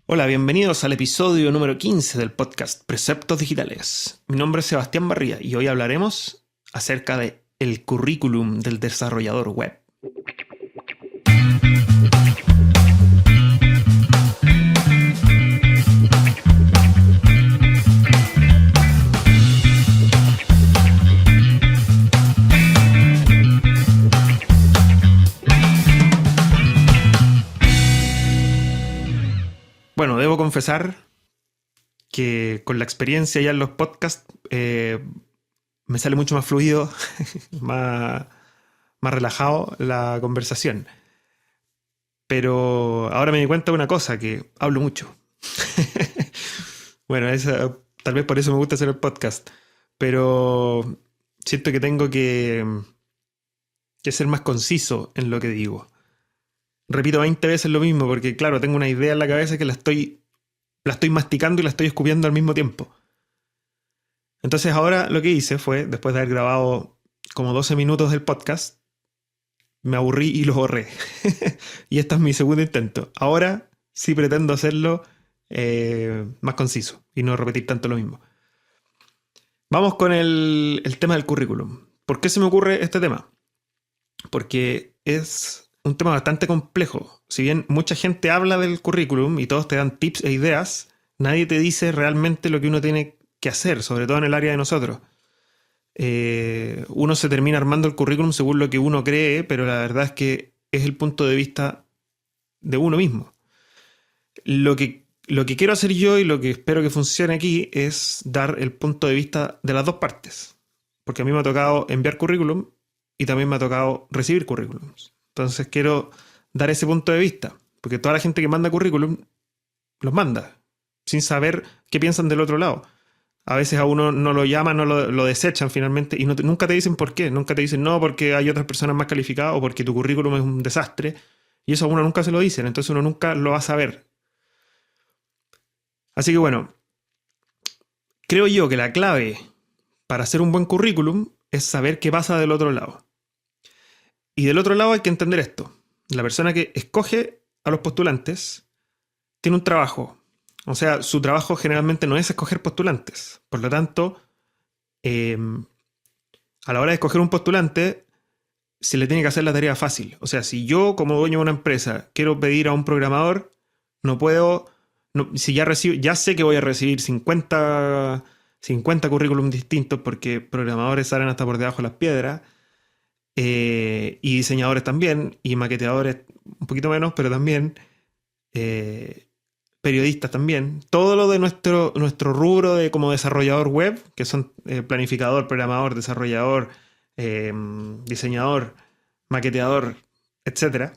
Hola, bienvenidos al episodio número 15 del podcast Preceptos Digitales. Mi nombre es Sebastián Barría y hoy hablaremos acerca de el currículum del desarrollador web. Bueno, debo confesar que con la experiencia ya en los podcasts me sale mucho más fluido, más, más relajado la conversación. Pero ahora me di cuenta de una cosa, que hablo mucho. Bueno, tal vez por eso me gusta hacer el podcast. Pero siento que tengo que ser más conciso en lo que digo. Repito 20 veces lo mismo porque, claro, tengo una idea en la cabeza que la estoy masticando y la estoy escupiendo al mismo tiempo. Entonces ahora lo que hice fue, después de haber grabado como 12 minutos del podcast, me aburrí y lo borré. Y este es mi segundo intento. Ahora sí pretendo hacerlo más conciso y no repetir tanto lo mismo. Vamos con el tema del currículum. ¿Por qué se me ocurre este tema? Porque es un tema bastante complejo. Si bien mucha gente habla del currículum y todos te dan tips e ideas, nadie te dice realmente lo que uno tiene que hacer, sobre todo en el área de nosotros. Uno se termina armando el currículum según lo que uno cree, pero la verdad es que es el punto de vista de uno mismo. Lo que quiero hacer yo y lo que espero que funcione aquí es dar el punto de vista de las dos partes. Porque a mí me ha tocado enviar currículum y también me ha tocado recibir currículums. Entonces quiero dar ese punto de vista, porque toda la gente que manda currículum los manda, sin saber qué piensan del otro lado. A veces a uno no lo llaman, no lo desechan finalmente, y nunca te dicen por qué. Nunca te dicen no, porque hay otras personas más calificadas o porque tu currículum es un desastre. Y eso a uno nunca se lo dicen, entonces uno nunca lo va a saber. Así que bueno, creo yo que la clave para hacer un buen currículum es saber qué pasa del otro lado. Y del otro lado hay que entender esto. La persona que escoge a los postulantes tiene un trabajo. O sea, su trabajo generalmente no es escoger postulantes. Por lo tanto, a la hora de escoger un postulante, se le tiene que hacer la tarea fácil. O sea, si yo como dueño de una empresa quiero pedir a un programador, no puedo... si ya sé que voy a recibir 50 currículums distintos porque programadores salen hasta por debajo de las piedras. Y diseñadores también, y maqueteadores un poquito menos, pero también periodistas también. Todo lo de nuestro rubro de como desarrollador web, que son planificador, programador, desarrollador, diseñador, maqueteador, etc.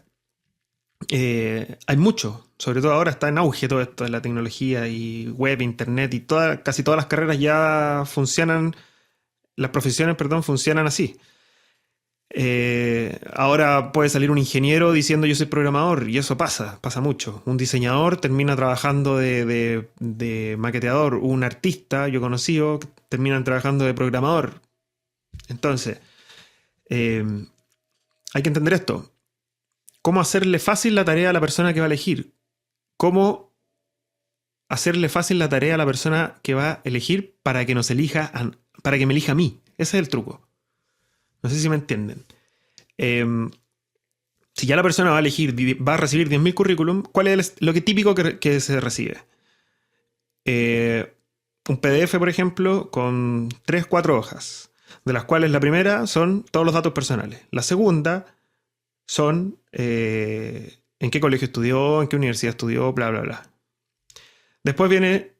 Hay mucho, sobre todo ahora está en auge todo esto de la tecnología y web, internet y casi todas las carreras ya funcionan, las profesiones, perdón, funcionan así. Ahora puede salir un ingeniero diciendo yo soy programador y eso pasa mucho. Un diseñador termina trabajando de maqueteador, un artista, yo conocido, terminan trabajando de programador. Entonces, hay que entender esto. ¿Cómo hacerle fácil la tarea a la persona que va a elegir? ¿Cómo hacerle fácil la tarea a la persona que va a elegir para que nos elija, para que me elija a mí? Ese es el truco. No sé si me entienden. Si ya la persona va a elegir, va a recibir 10.000 currículum, ¿cuál es lo que típico que se recibe? Un PDF, por ejemplo, con 3-4 hojas, de las cuales la primera son todos los datos personales. La segunda son en qué colegio estudió, en qué universidad estudió, bla, bla, bla. Después viene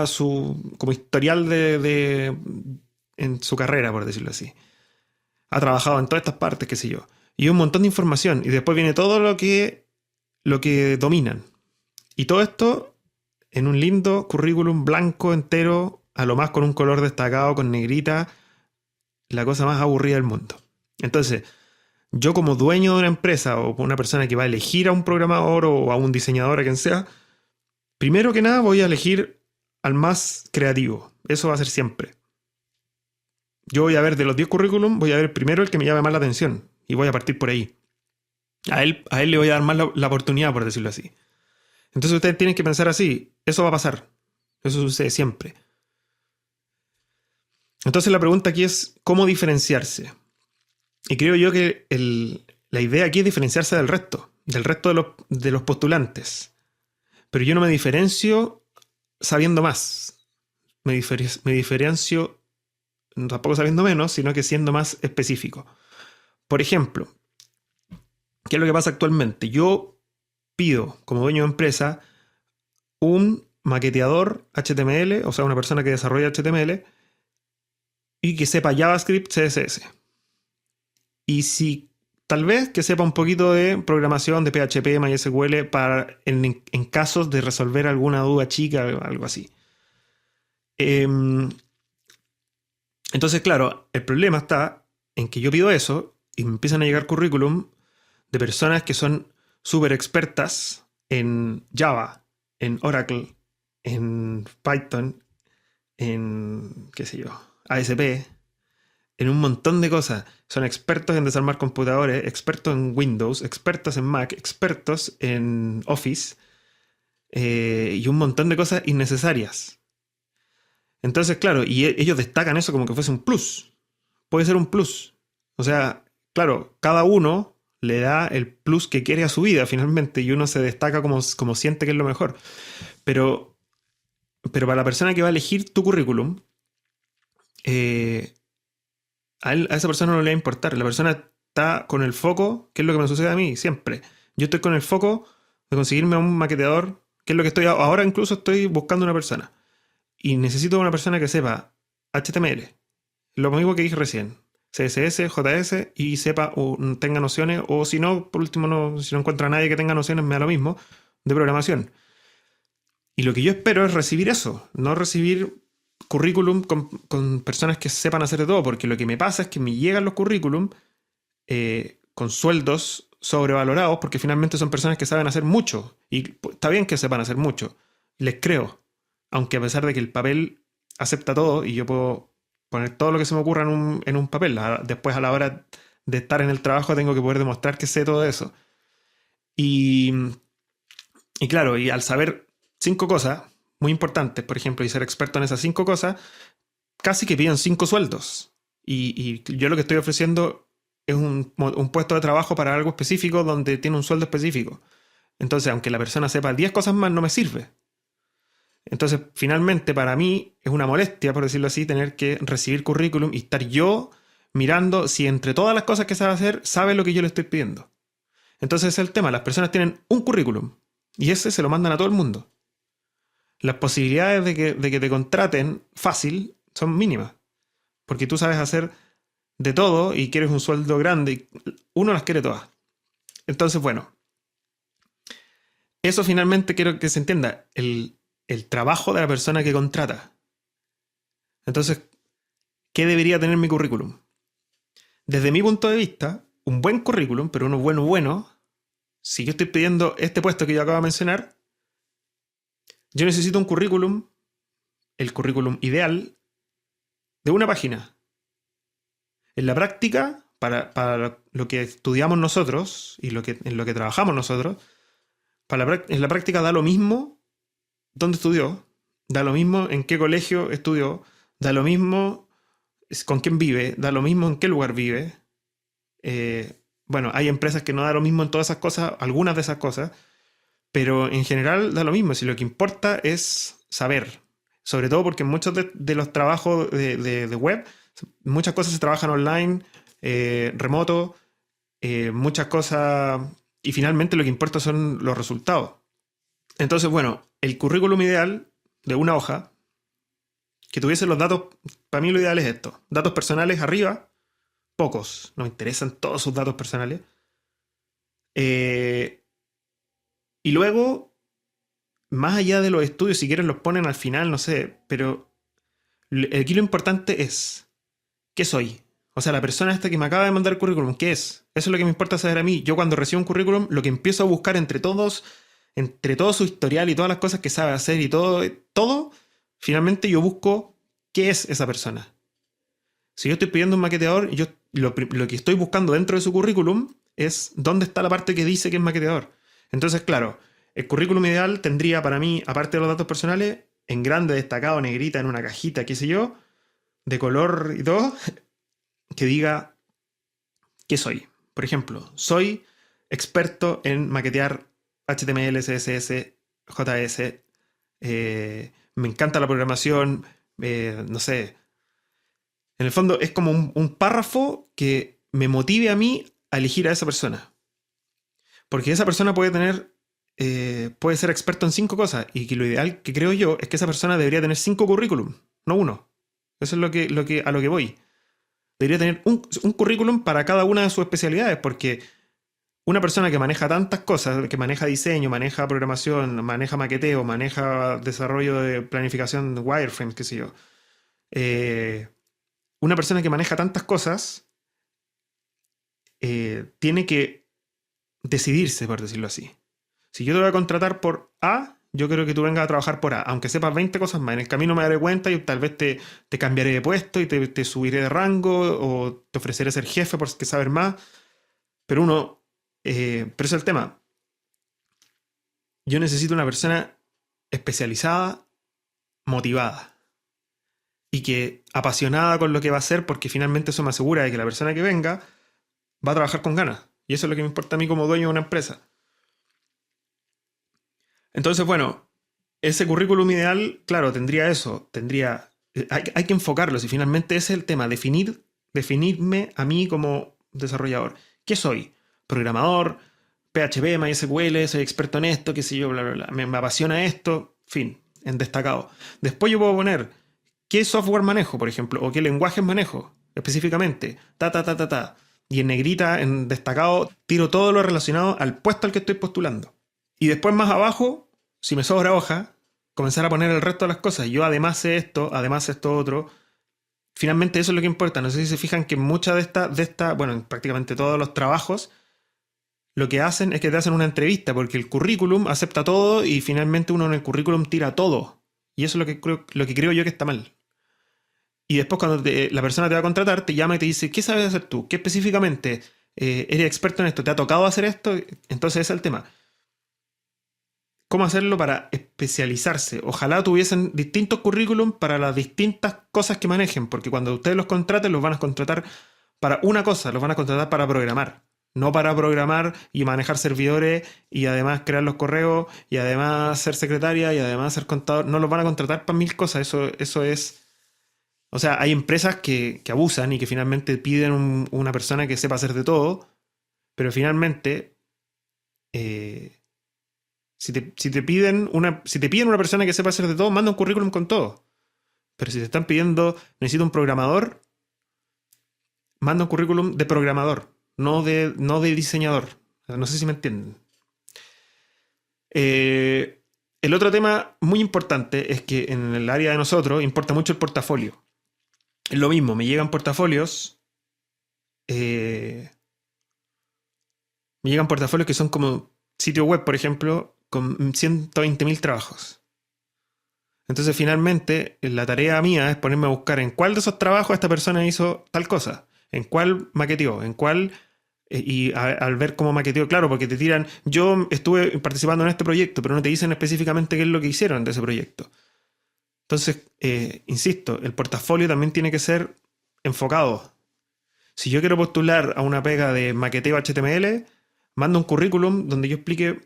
su como historial en su carrera, por decirlo así. Ha trabajado en todas estas partes, qué sé yo. Y un montón de información. Y después viene todo lo que dominan. Y todo esto en un lindo currículum blanco entero, a lo más con un color destacado, con negrita. La cosa más aburrida del mundo. Entonces, yo como dueño de una empresa o una persona que va a elegir a un programador o a un diseñador, a quien sea, primero que nada voy a elegir al más creativo. Eso va a ser siempre. Yo voy a ver de los 10 currículum, voy a ver primero el que me llame más la atención. Y voy a partir por ahí. A él le voy a dar más la oportunidad, por decirlo así. Entonces ustedes tienen que pensar así, eso va a pasar, eso sucede siempre. Entonces la pregunta aquí es, ¿cómo diferenciarse? Y creo yo que la idea aquí es diferenciarse del resto de los postulantes. Pero yo no me diferencio sabiendo más. Me diferencio tampoco sabiendo menos, sino que siendo más específico. Por ejemplo, ¿qué es lo que pasa actualmente? Yo pido, como dueño de empresa, un maqueteador HTML, o sea, una persona que desarrolla HTML y que sepa JavaScript, CSS. Y si tal vez que sepa un poquito de programación de PHP, MySQL, en casos de resolver alguna duda chica, algo así. Entonces, claro, el problema está en que yo pido eso y me empiezan a llegar currículum de personas que son súper expertas en Java, en Oracle, en Python, en, qué sé yo, ASP, en un montón de cosas. Son expertos en desarmar computadores, expertos en Windows, expertos en Mac, expertos en Office y un montón de cosas innecesarias. Entonces, claro, y ellos destacan eso como que fuese un plus. Puede ser un plus. O sea, claro, cada uno le da el plus que quiere a su vida finalmente y uno se destaca como siente que es lo mejor. Pero, pero para la persona que va a elegir tu currículum, eh, a esa persona no le va a importar. La persona está con el foco, que es lo que me sucede a mí siempre. Yo estoy con el foco de conseguirme a un maqueteador, que es lo que estoy ahora, incluso estoy buscando una persona. Y necesito una persona que sepa HTML, lo mismo que dije recién, CSS, JS y sepa o tenga nociones, o si no, por último, no, si no encuentra a nadie que tenga nociones, me da lo mismo, de programación. Y lo que yo espero es recibir eso, no recibir currículum con personas que sepan hacer de todo, porque lo que me pasa es que me llegan los currículum con sueldos sobrevalorados, porque finalmente son personas que saben hacer mucho, y está bien que sepan hacer mucho, les creo, aunque a pesar de que el papel acepta todo y yo puedo poner todo lo que se me ocurra en un papel, después a la hora de estar en el trabajo tengo que poder demostrar que sé todo eso. Y, y claro, y al saber 5 cosas muy importantes, por ejemplo, y ser experto en esas 5 cosas, casi que piden 5 sueldos. Y yo lo que estoy ofreciendo es un puesto de trabajo para algo específico donde tiene un sueldo específico. Entonces, aunque la persona sepa 10 cosas más, no me sirve. Entonces, finalmente, para mí es una molestia, por decirlo así, tener que recibir currículum y estar yo mirando si entre todas las cosas que sabe hacer, sabe lo que yo le estoy pidiendo. Entonces, ese es el tema. Las personas tienen un currículum y ese se lo mandan a todo el mundo. Las posibilidades de que te contraten fácil son mínimas, porque tú sabes hacer de todo y quieres un sueldo grande y uno las quiere todas. Entonces, bueno, eso finalmente quiero que se entienda, el trabajo de la persona que contrata. Entonces, ¿qué debería tener mi currículum? Desde mi punto de vista, un buen currículum, pero uno bueno, si yo estoy pidiendo este puesto que yo acabo de mencionar, yo necesito un currículum, el currículum ideal, de una página. En la práctica, para lo que estudiamos nosotros y en lo que trabajamos nosotros, en la práctica da lo mismo dónde estudió, da lo mismo en qué colegio estudió, da lo mismo con quién vive, da lo mismo en qué lugar vive. Bueno, hay empresas que no da lo mismo en todas esas cosas, algunas de esas cosas, pero en general da lo mismo. Si lo que importa es saber, sobre todo porque muchos de los trabajos de web, muchas cosas se trabajan online, remoto, muchas cosas, y finalmente lo que importa son los resultados. Entonces, bueno, el currículum ideal de una hoja, que tuviese los datos, para mí lo ideal es esto, datos personales arriba, pocos, no me interesan todos sus datos personales. Y luego, más allá de los estudios, si quieren los ponen al final, no sé, pero aquí lo importante es, ¿qué soy? O sea, la persona esta que me acaba de mandar el currículum, ¿qué es? Eso es lo que me importa saber a mí. Yo cuando recibo un currículum, lo que empiezo a buscar entre todo su historial y todas las cosas que sabe hacer y todo, finalmente yo busco qué es esa persona. Si yo estoy pidiendo un maqueteador, lo que estoy buscando dentro de su currículum es dónde está la parte que dice que es maqueteador. Entonces, claro, El currículum ideal tendría para mí, aparte de los datos personales, en grande, destacado, negrita, en una cajita, qué sé yo, de color y todo, que diga qué soy. Por ejemplo, soy experto en maquetear HTML, CSS, JS, me encanta la programación, no sé. En el fondo es como un párrafo que me motive a mí a elegir a esa persona. Porque esa persona puede ser experto en 5 cosas y que lo ideal que creo yo es que esa persona debería tener 5 currículum, no uno. Eso es a lo que voy. Debería tener un currículum para cada una de sus especialidades, porque una persona que maneja tantas cosas, que maneja diseño, maneja programación, maneja maqueteo, maneja desarrollo de planificación de wireframes, qué sé yo. Una persona que maneja tantas cosas tiene que decidirse, por decirlo así. Si yo te voy a contratar por A, yo quiero que tú vengas a trabajar por A, aunque sepas 20 cosas más. En el camino me daré cuenta y tal vez te cambiaré de puesto y te subiré de rango o te ofreceré ser jefe porque saber más. Pero pero ese es el tema. Yo necesito una persona especializada, motivada y que apasionada con lo que va a hacer, porque finalmente eso me asegura de que la persona que venga va a trabajar con ganas. Y eso es lo que me importa a mí como dueño de una empresa. Entonces, bueno, ese currículum ideal, claro, tendría eso, hay que enfocarlo, si finalmente ese es el tema, definirme a mí como desarrollador. ¿Qué soy? Programador, PHP, MySQL, soy experto en esto, qué sé yo, bla, bla, bla. Me apasiona esto, fin, en destacado. Después yo puedo poner qué software manejo, por ejemplo, o qué lenguajes manejo, específicamente, ta. Y en negrita, en destacado, tiro todo lo relacionado al puesto al que estoy postulando. Y después más abajo, si me sobra hoja, comenzar a poner el resto de las cosas. Yo además sé esto, además esto otro. Finalmente eso es lo que importa. No sé si se fijan que muchas bueno, en prácticamente todos los trabajos, lo que hacen es que te hacen una entrevista, porque el currículum acepta todo y finalmente uno en el currículum tira todo. Y eso es lo que creo yo que está mal. Y después cuando la persona te va a contratar, te llama y te dice, ¿qué sabes hacer tú? ¿Qué específicamente? ¿Eres experto en esto? ¿Te ha tocado hacer esto? Entonces ese es el tema. ¿Cómo hacerlo para especializarse? Ojalá tuviesen distintos currículum para las distintas cosas que manejen, porque cuando ustedes los contraten, los van a contratar para una cosa, los van a contratar para programar. No para programar y manejar servidores y además crear los correos y además ser secretaria y además ser contador. No los van a contratar para 1000 cosas. Eso es... O sea, hay empresas que abusan y que finalmente piden una persona que sepa hacer de todo, pero finalmente... si te piden una persona que sepa hacer de todo, manda un currículum con todo. Pero si te están pidiendo, necesito un programador, manda un currículum de programador, no de diseñador. No sé si me entienden. El otro tema muy importante es que en el área de nosotros importa mucho el portafolio. Es lo mismo, me llegan portafolios. Me llegan portafolios que son como sitio web, por ejemplo, con 120.000 trabajos. Entonces, finalmente, la tarea mía es ponerme a buscar en cuál de esos trabajos esta persona hizo tal cosa, en cuál maqueteó, en cuál. Al ver cómo maqueteó, claro, porque te tiran. Yo estuve participando en este proyecto, pero no te dicen específicamente qué es lo que hicieron de ese proyecto. Entonces, insisto, el portafolio también tiene que ser enfocado. Si yo quiero postular a una pega de maqueteo HTML, mando un currículum donde yo explique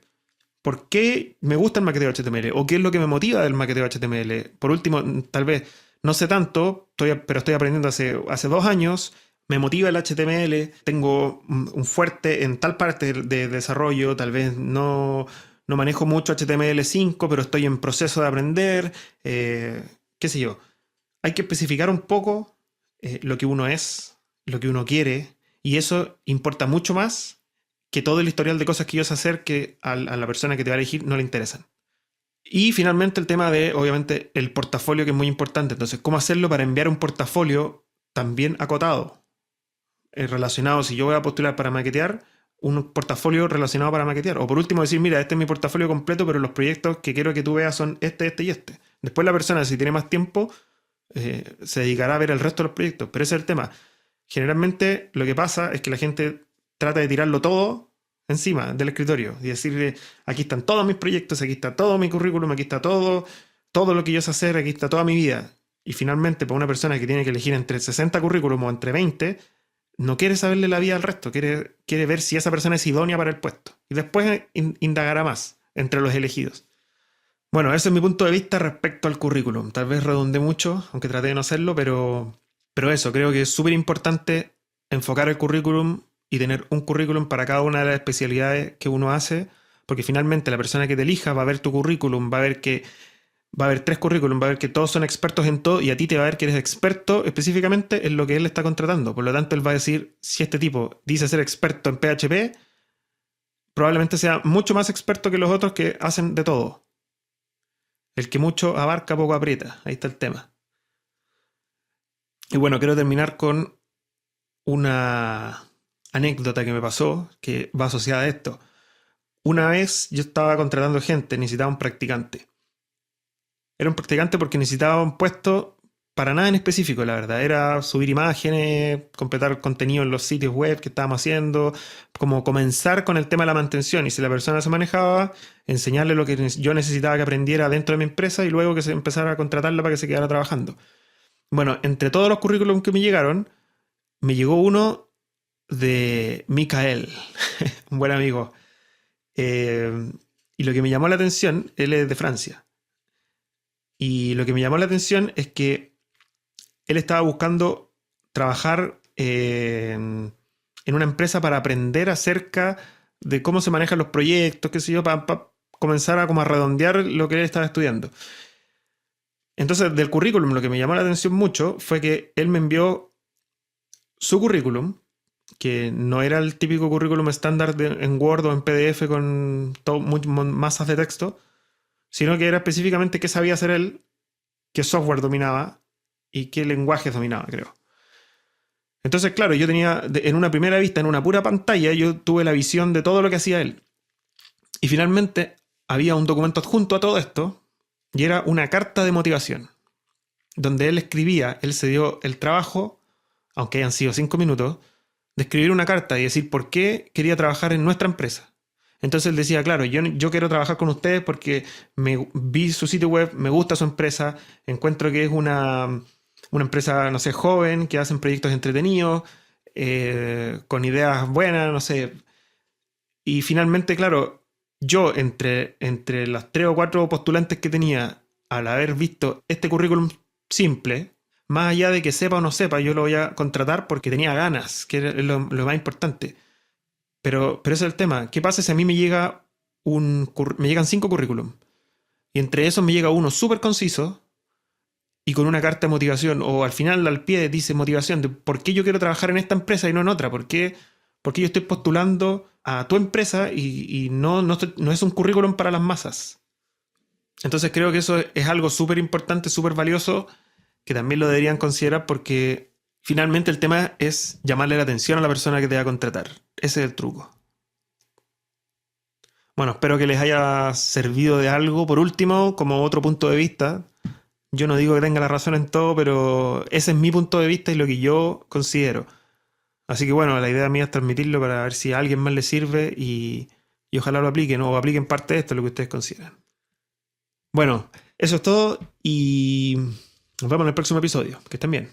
por qué me gusta el maqueteo HTML o qué es lo que me motiva del maqueteo HTML. Por último, tal vez no sé tanto, pero estoy aprendiendo hace 2 años. Me motiva el HTML, tengo un fuerte en tal parte de desarrollo, tal vez no manejo mucho HTML5, pero estoy en proceso de aprender, qué sé yo. Hay que especificar un poco lo que uno es, lo que uno quiere, y eso importa mucho más que todo el historial de cosas que yo sé hacer que a la persona que te va a elegir no le interesan. Y finalmente el tema de, obviamente, el portafolio, que es muy importante. Entonces, ¿cómo hacerlo para enviar un portafolio también acotado? Relacionado, si yo voy a postular para maquetear, un portafolio relacionado para maquetear. O por último decir, mira, este es mi portafolio completo, pero los proyectos que quiero que tú veas son este y este. Después la persona, si tiene más tiempo, se dedicará a ver el resto de los proyectos. Pero ese es el tema. Generalmente lo que pasa es que la gente trata de tirarlo todo encima del escritorio y decirle, aquí están todos mis proyectos, aquí está todo mi currículum, aquí está todo lo que yo sé hacer, aquí está toda mi vida. Y finalmente, para una persona que tiene que elegir entre 60 currículum o entre 20, no quiere saberle la vida al resto, quiere ver si esa persona es idónea para el puesto. Y después indagará más entre los elegidos. Bueno, ese es mi punto de vista respecto al currículum. Tal vez redundé mucho, aunque traté de no hacerlo, pero eso, creo que es súper importante enfocar el currículum y tener un currículum para cada una de las especialidades que uno hace, porque finalmente la persona que te elija va a ver tu currículum, va a ver que va a haber 3 currículum, va a ver que todos son expertos en todo y a ti te va a ver que eres experto específicamente en lo que él está contratando. Por lo tanto, él va a decir, si este tipo dice ser experto en PHP, probablemente sea mucho más experto que los otros que hacen de todo. El que mucho abarca, poco aprieta. Ahí está el tema. Y bueno, quiero terminar con una anécdota que me pasó, que va asociada a esto. Una vez yo estaba contratando gente, necesitaba un practicante. Era un practicante porque necesitaba un puesto para nada en específico, la verdad. Era subir imágenes, completar contenido en los sitios web que estábamos haciendo, como comenzar con el tema de la mantención. Y si la persona se manejaba, enseñarle lo que yo necesitaba que aprendiera dentro de mi empresa y luego que se empezara a contratarla para que se quedara trabajando. Bueno, entre todos los currículums que me llegaron, me llegó uno de Mikael, un buen amigo. Y lo que me llamó la atención, él es de Francia. Y lo que me llamó la atención es que él estaba buscando trabajar en una empresa para aprender acerca de cómo se manejan los proyectos, qué sé yo, para comenzar a como a redondear lo que él estaba estudiando. Entonces, del currículum, lo que me llamó la atención mucho fue que él me envió su currículum, que no era el típico currículum estándar en Word o en PDF con masas de texto, sino que era específicamente qué sabía hacer él, qué software dominaba y qué lenguajes dominaba, creo. Entonces, claro, yo tenía, en una primera vista, en una pura pantalla, yo tuve la visión de todo lo que hacía él. Y finalmente había un documento adjunto a todo esto, y era una carta de motivación, donde él escribía, él se dio el trabajo, aunque hayan sido 5 minutos, de escribir una carta y decir por qué quería trabajar en nuestra empresa. Entonces él decía, claro, yo quiero trabajar con ustedes porque vi su sitio web, me gusta su empresa, encuentro que es una empresa, no sé, joven, que hacen proyectos entretenidos, con ideas buenas, no sé. Y finalmente, claro, yo entre las 3 o 4 postulantes que tenía, al haber visto este currículum simple, más allá de que sepa o no sepa, yo lo voy a contratar porque tenía ganas, que es lo más importante. Pero ese es el tema. ¿Qué pasa si a mí me llegan 5 currículum? Y entre esos me llega uno súper conciso y con una carta de motivación, o al final al pie dice motivación de por qué yo quiero trabajar en esta empresa y no en otra, por qué yo estoy postulando a tu empresa y no es un currículum para las masas. Entonces creo que eso es algo súper importante, súper valioso, que también lo deberían considerar porque finalmente el tema es llamarle la atención a la persona que te va a contratar. Ese es el truco. Bueno, espero que les haya servido de algo. Por último, como otro punto de vista, yo no digo que tenga la razón en todo, pero ese es mi punto de vista y lo que yo considero. Así que bueno, la idea mía es transmitirlo para ver si a alguien más le sirve y ojalá lo apliquen o apliquen parte de esto, lo que ustedes consideran. Bueno, eso es todo y nos vemos en el próximo episodio. Que estén bien.